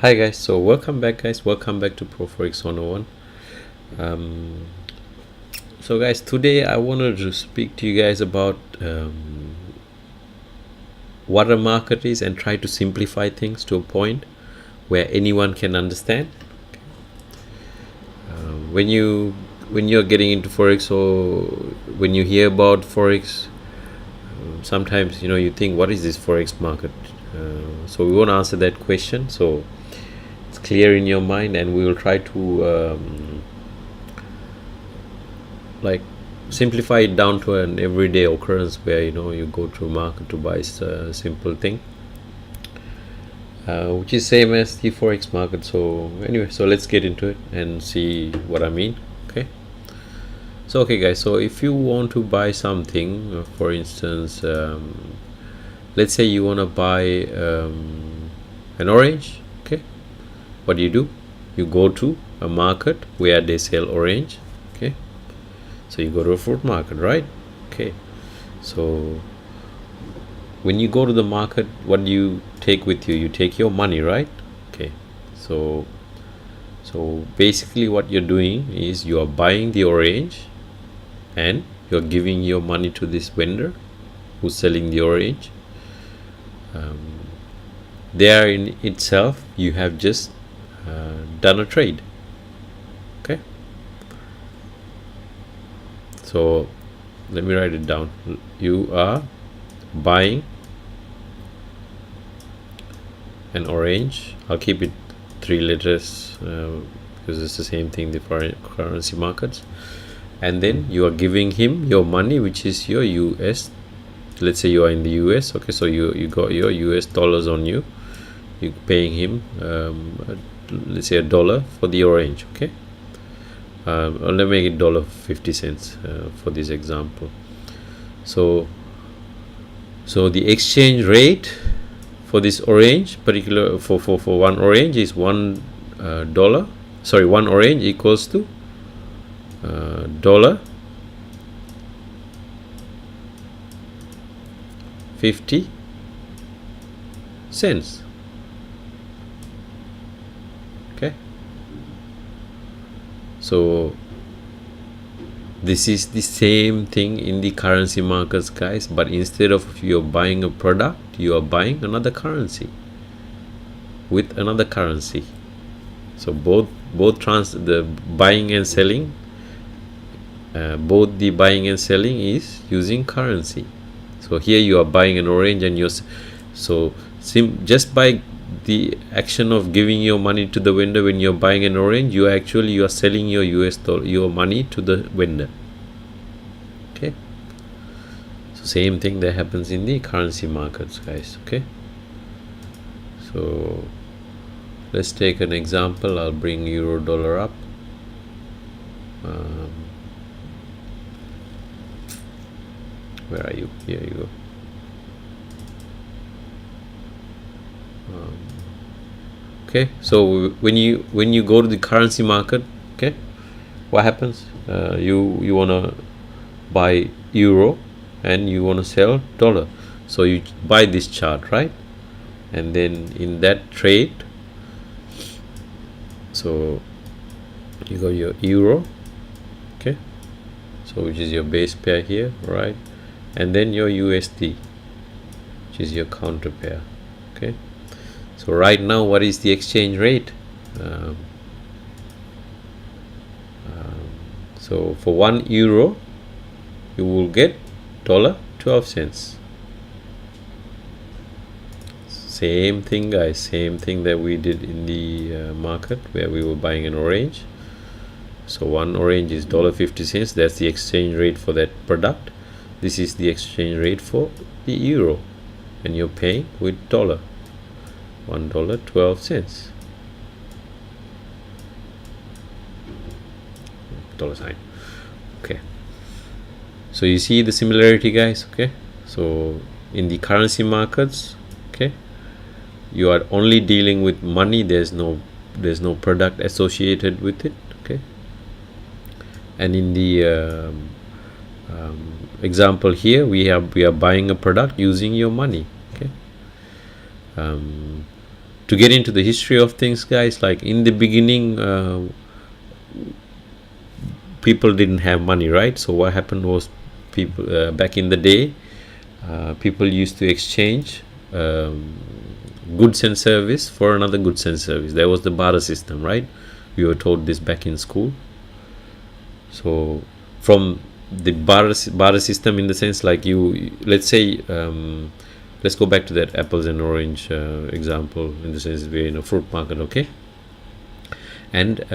Hi guys, so welcome back guys, welcome back to ProForex101. So guys, today I wanted to speak to you guys about what a market is and try to simplify things to a point where anyone can understand. When you're getting into Forex, or when you hear about Forex, sometimes you think, what is this Forex market? So we want to answer that question, so it's clear in your mind, and we will try to simplify it down to an everyday occurrence where you go to a market to buy a simple thing, which is same as the Forex market. So anyway, so let's get into it and see what I mean. Okay, guys, so if you want to buy something, for instance, let's say you want to buy an orange. Okay, what do? You go to a market where they sell orange. Okay, so you go to a fruit market, right? Okay, so when you go to the market, what do you take with you? You take your money, right? Okay, so basically what you're doing is you are buying the orange and you're giving your money to this vendor who's selling the orange. There in itself you have just done a trade. Okay, so let me write it down. You are buying an orange. I'll keep it 3 letters because it's the same thing, the foreign currency markets. And then you are giving him your money, which is your US. Let's say you are in the US. Okay, so you got your US dollars on you. You're paying him let's say $1 for the orange. Okay, I'll make it $1.50 for this example. So the exchange rate for this orange, particular for one orange, is $1. Sorry, one orange equals to $1.50. Okay, so this is the same thing in the currency markets, guys, but instead of you're buying a product, you are buying another currency with another currency. So both the buying and selling, both the buying and selling is using currency. So here you are buying an orange, and just by the action of giving your money to the vendor when you're buying an orange, you are selling your US dollar, your money, to the vendor. Okay, so same thing that happens in the currency markets, guys. Okay, so let's take an example. I'll bring euro dollar up. Where are you? Here you go. Okay, so when you go to the currency market, okay, what happens? You want to buy euro and you want to sell dollar, so you buy this chart, right? And then in that trade, so you got your euro, okay, so which is your base pair here, right? And then your USD, which is your counter pair. Okay, so right now, what is the exchange rate? So for 1 euro, you will get $1.12. Same thing, guys, same thing that we did in the market where we were buying an orange. So one orange is $1.50. That's the exchange rate for that product. This is the exchange rate for the euro, and you're paying with dollar, $1.12. $sign. Okay, so you see the similarity, guys. Okay, so in the currency markets, okay, you are only dealing with money. There's no product associated with it. Okay, and in the example here, we are buying a product using your money. Okay, to get into the history of things, guys, like in the beginning, people didn't have money, right? So what happened was, people back in the day, people used to exchange goods and service for another goods and service. There was the barter system, right? We were taught this back in school. So from the barter system, in the sense, like, let's say, let's go back to that apples and orange example, in the sense we're in a fruit market, okay? And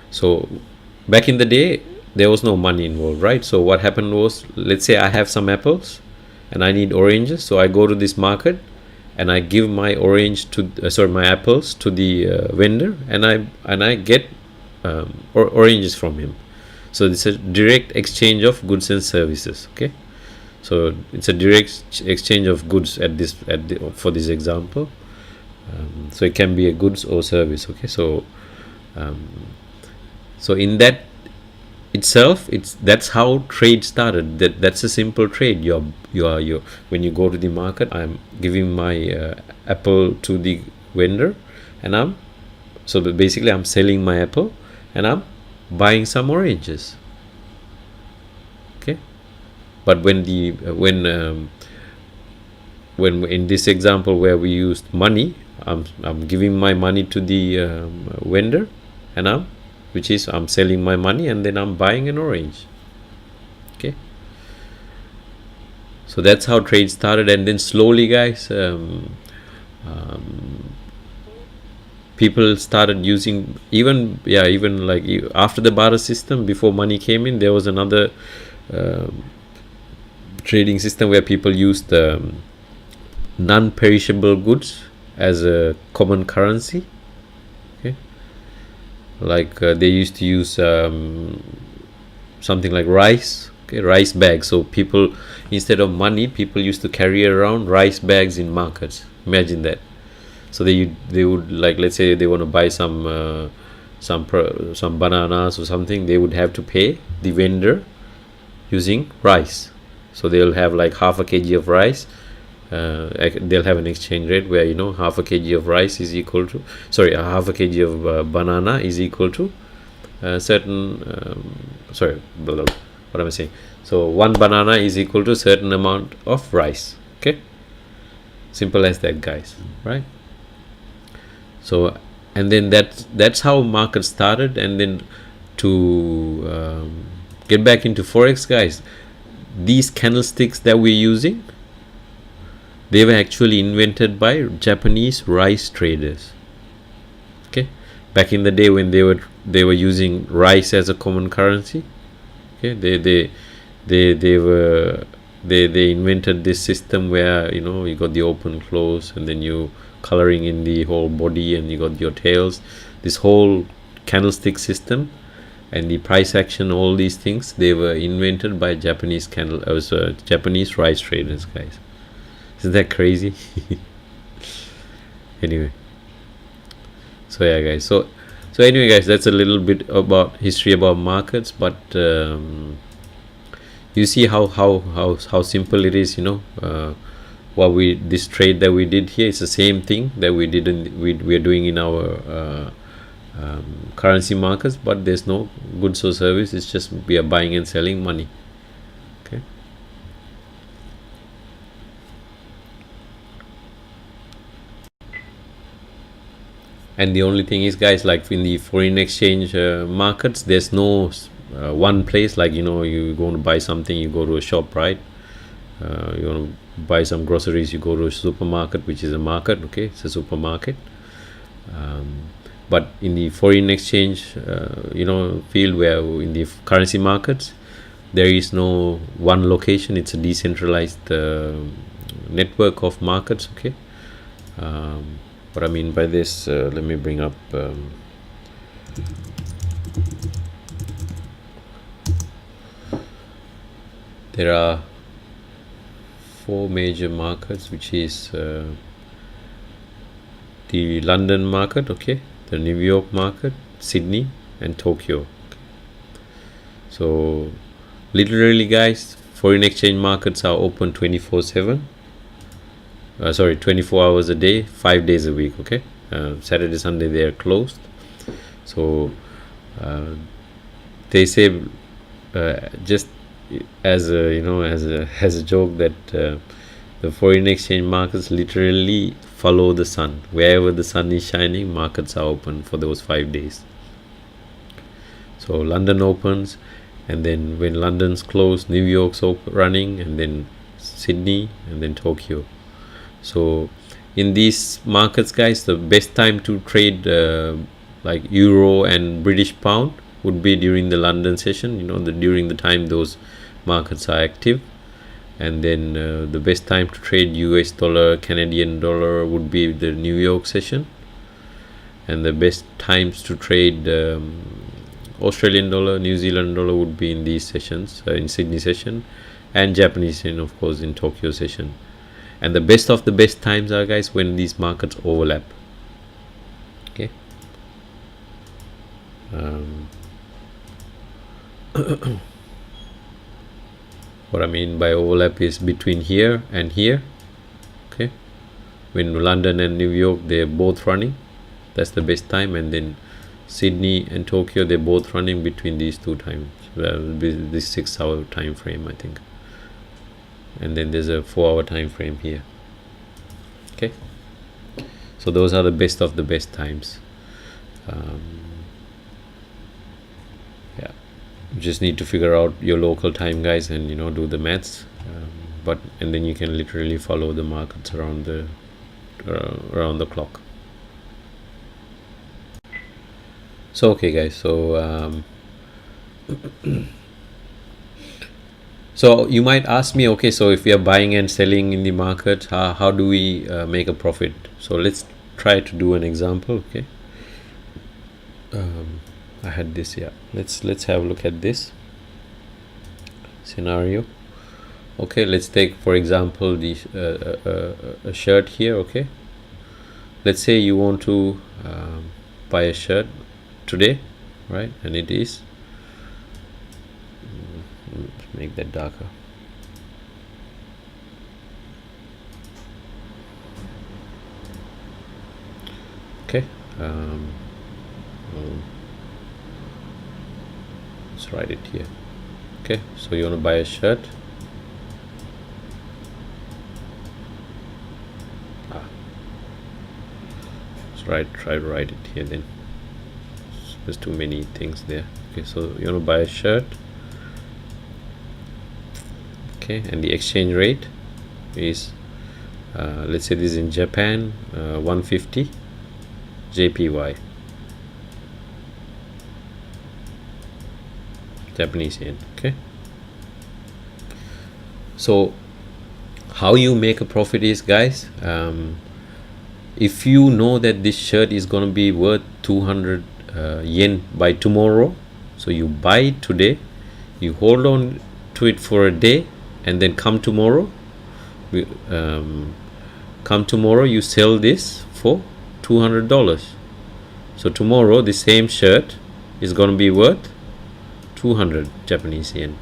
so back in the day, there was no money involved, right? So what happened was, let's say I have some apples and I need oranges, so I go to this market and I give my my apples to the vendor, and I get oranges from him. So it's a direct exchange of goods and services, okay? So it's a direct exchange of goods for this example. So it can be a goods or service, okay? So so in that itself, that's how trade started. That's a simple trade. You when you go to the market, I'm giving my apple to the vendor, and basically I'm selling my apple and I'm buying some oranges, okay? But when in this example where we used money, I'm giving my money to the vendor, and I'm selling my money, and then I'm buying an orange, okay? So that's how trade started. And then slowly, guys, people started using, even like after the barter system, before money came in, there was another trading system where people used non-perishable goods as a common currency, okay? Like they used to use something like rice, okay, rice bags. So people, instead of money, people used to carry around rice bags in markets. Imagine that. So they would, like, let's say they want to buy some bananas or something, they would have to pay the vendor using rice. So they'll have like half a kg of rice. They'll have an exchange rate where, half a kg of rice is equal to, half a kg of banana is equal to certain what am I saying? So one banana is equal to certain amount of rice, okay? Simple as that, guys, right? So, and then that's how market started. And then to get back into Forex, guys, these candlesticks that we're using, they were actually invented by Japanese rice traders, okay? Back in the day when they were using rice as a common currency, okay? They invented this system where, you got the open close, and then you coloring in the whole body, and you got your tails, this whole candlestick system and the price action, all these things, they were invented by Japanese rice traders, guys. Isn't that crazy? Anyway, so yeah, guys, so anyway, guys, that's a little bit about history about markets. But you see how simple it is, this trade that we did here is the same thing that we are doing in our currency markets, but there's no goods or service. It's just we are buying and selling money, okay? And the only thing is, guys, like in the foreign exchange markets, there's no one place, like, you go to buy something, you go to a shop, right? You want to buy some groceries, you go to a supermarket, which is a market, okay? It's a supermarket. But in the foreign exchange field, where in the currency markets, there is no one location. It's a decentralized network of markets, okay? What I mean by this, let me bring up there are 4 major markets, which is the London market, okay, the New York market, Sydney, and Tokyo. So literally, guys, foreign exchange markets are open 24/7. 24 hours a day, 5 days a week, okay? Saturday, Sunday they are closed. So they say, just as a, as a joke, that the foreign exchange markets literally follow the sun. Wherever the sun is shining, markets are open for those 5 days. So London opens, and then when London's closed, New York's running, and then Sydney, and then Tokyo. So in these markets, guys, the best time to trade like euro and British pound would be during the London session, during the time those markets are active. And then the best time to trade US dollar, Canadian dollar would be the New York session. And the best times to trade Australian dollar, New Zealand dollar would be in these sessions, in Sydney session, and Japanese yen, of course, in Tokyo session. And the best of the best times are, guys, when these markets overlap. Okay. What I mean by overlap is between here and here. Okay. When London and New York, they're both running, that's the best time. And then Sydney and Tokyo, they're both running between these two times. Well, will be this 6-hour time frame, I think. And then there's a 4-hour time frame here. Okay. So those are the best of the best times. Yeah. You just need to figure out your local time, guys, and do the maths. And then you can literally follow the markets around the clock. So okay, guys, so so you might ask me, okay, so if we are buying and selling in the market, how do we make a profit? So let's try to do an example. Okay. I had this. Yeah, let's have a look at this scenario. Okay, let's take, for example, the a shirt here. Okay, let's say you want to buy a shirt today, right? And it is, let's make that darker. Okay. Let's write it here. Okay, so you want to buy a shirt. Let's try to write it here then. There's too many things there. Okay, so you want to buy a shirt. Okay, and the exchange rate is let's say this is in Japan, 150 JPY, Japanese yen. Okay, so how you make a profit is, guys, if you know that this shirt is going to be worth 200 yen by tomorrow, so you buy it today, you hold on to it for a day, and then come tomorrow you sell this for $200. So tomorrow the same shirt is going to be worth 200 Japanese yen.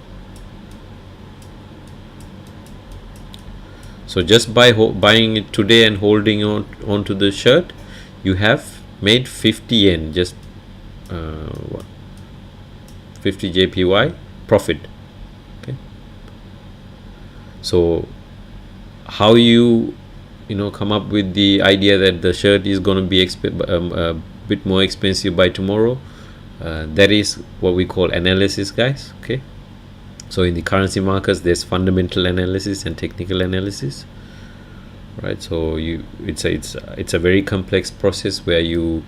So just by buying it today and holding on to the shirt, you have made 50 yen, just 50 JPY profit. Okay. So how you come up with the idea that the shirt is going to be a bit more expensive by tomorrow, that is what we call analysis, guys. Okay. So in the currency markets, there's fundamental analysis and technical analysis, right? So it's a very complex process where you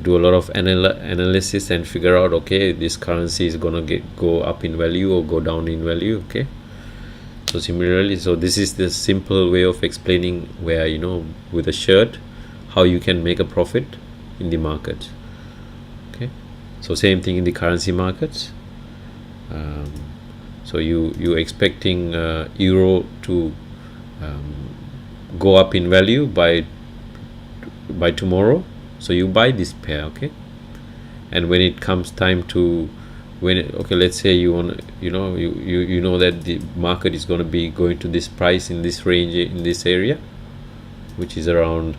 do a lot of analysis and figure out, okay, this currency is gonna go up in value or go down in value. Okay. So similarly, so this is the simple way of explaining where with a shirt how you can make a profit in the market. Okay. So same thing in the currency markets. So you're expecting euro to go up in value by tomorrow, so you buy this pair. Okay. And when it comes time to let's say you want you know that the market is going to be going to this price in this range in this area, which is around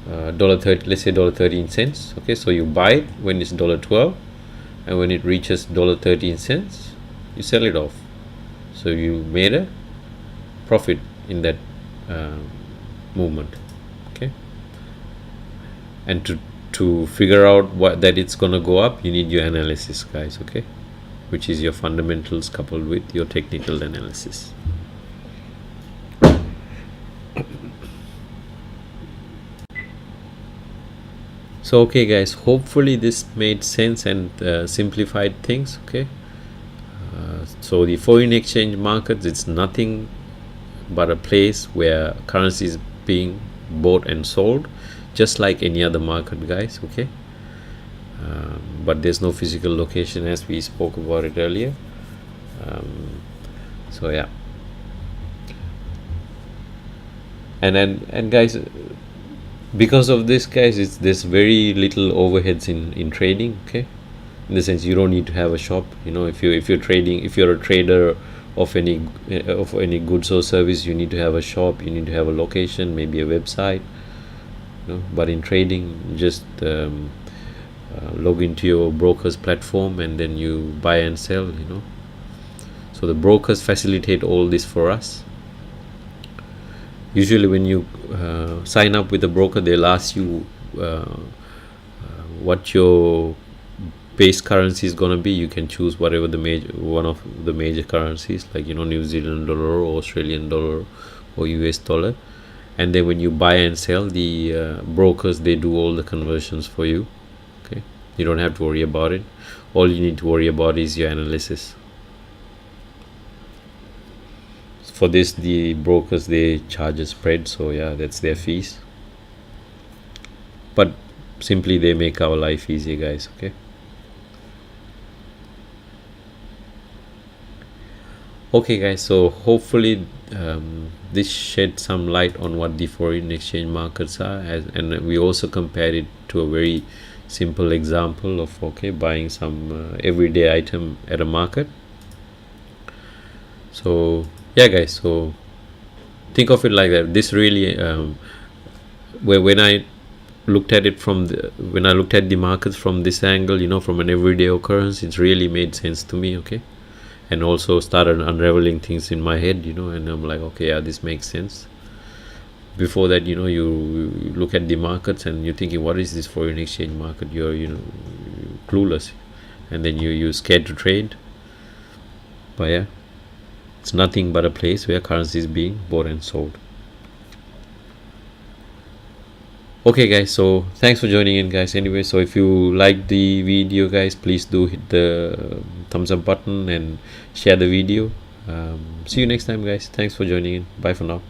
$1.30, let's say $1.13. Okay, so you buy it when it's $1.12, and when it reaches $1.13, you sell it off. So you made a profit in that movement. Okay, and to figure out what that it's gonna go up, you need your analysis, guys. Okay, which is your fundamentals coupled with your technical analysis. So okay guys, hopefully this made sense and simplified things. Okay, so the foreign exchange markets, it's nothing but a place where currency is being bought and sold, just like any other market, guys. Okay, but there's no physical location, as we spoke about it earlier. So yeah, and guys, because of this, guys, there's very little overheads in trading. Okay, in the sense you don't need to have a shop. You know, if you're trading, if you're a trader of any goods or service, you need to have a shop, you need to have a location, maybe a website. You know, but in trading, you just log into your broker's platform and then you buy and sell. You know, so the brokers facilitate all this for us. Usually when you sign up with a broker, they'll ask you what your base currency is going to be. You can choose whatever one of the major currencies, like, you know, New Zealand dollar or Australian dollar or US dollar. And then when you buy and sell, the brokers, they do all the conversions for you. Okay, you don't have to worry about it. All you need to worry about is your analysis. For this, the brokers, they charge a spread, so yeah, that's their fees, but simply they make our life easier, guys. Okay guys, so hopefully this shed some light on what the foreign exchange markets are, and we also compared it to a very simple example of buying some everyday item at a market. So yeah guys, so think of it like that. This really when I looked at it when I looked at the markets from this angle, you know, from an everyday occurrence, it's really made sense to me. Okay, and also started unraveling things in my head, you know, and I'm like, okay, yeah, this makes sense. Before that, you know, you look at the markets and you're thinking, what is this foreign exchange market? You're, you know, clueless, and then you're scared to trade. But yeah, it's nothing but a place where currency is being bought and sold. Okay guys, so thanks for joining in, guys. Anyway, so if you like the video, guys, please do hit the thumbs up button and share the video. See you next time, guys. Thanks for joining in. Bye for now.